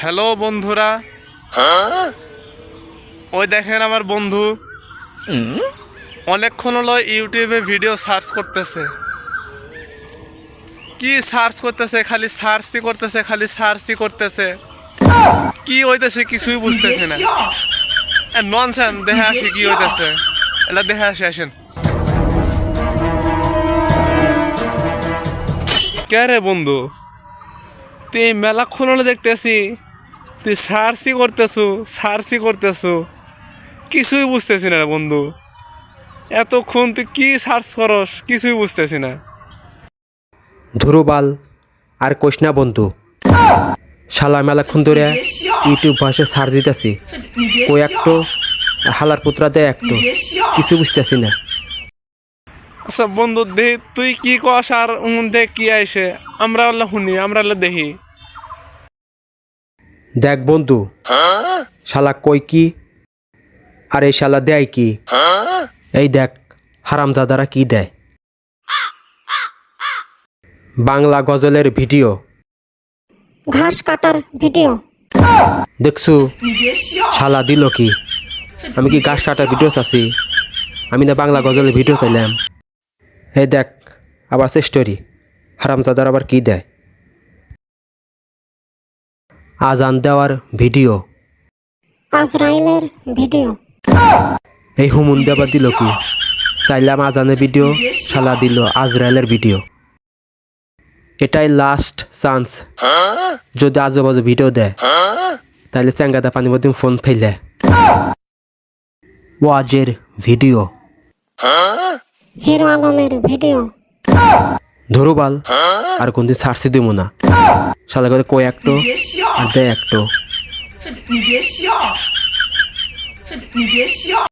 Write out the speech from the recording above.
Hello বন্ধুরা, ওই দেখেন আমার বন্ধু অনেকক্ষণ হলো ইউটিউবে ভিডিও সার্চ করতেছে। কি সার্চ করতেছে, খালি সার্চই করতেছে। কি হইতেছে কিছুই বুঝতেছে না। ননসেন, দেখে আসি কি হইতেছে। এলা দেখে আসি, আসেন। কে রে বন্ধু, তুই মেলাক্ষণ হলে দেখতেছি তুই সার্চই করতেছু, কিছুই বুঝতেছি না রে বন্ধু। এতক্ষণ তুই কি সার্চ করস কিছুই বুঝতেছি না। ধুরুবাল আর কোশনা বন্ধু, শালা মেলাক্ষণ ধরে ইউটিউব ভাষা সার্চ দিতেছি, কই একটু হালার পুত্রা দেয় একটু কিছু বুঝতেছি না। আচ্ছা বন্ধু, দেখি তুই কি কস আর দেখ কি আইসে, আমরা আল্লাহ শুনি, আমরা আল্লাহ দেখি। দেখ বন্ধু, শালা কই কি আর এই শালা দেয় কি, এই দেখ হারামজাদারা কি দেয়। বাংলা গজলের ভিডিও, ঘাস কাটার ভিডিও দেখছু শালা দিল কি? আমি কি ঘাস কাটার ভিডিও চাচ্ছি? আমি না বাংলা গজলের ভিডিও চাইলাম। এই দেখ আবার সে স্টোরি, হারামজাদার আবার কি দেয়। আজান দেওয়ার ভিডিও, আজরাইলের ভিডিও এই হুমুন দেবার দিল কি? চাইলাম আজানের ভিডিও, শালা দিল আজরাইলের ভিডিও। এটাই লাস্ট চান্স, যদি আজেবাজে ভিডিও দেয় তাহলে চ্যাঙ্গাদা পানি মধ্যে ফোন ফেলে। ওয়াজের ভিডিও, হিরো আলমের ভিডিও ধরুবাল আর কোনদিন ছাড়ছি দিব না। শালা করে কই একটো আর দেয় একটো।你别笑。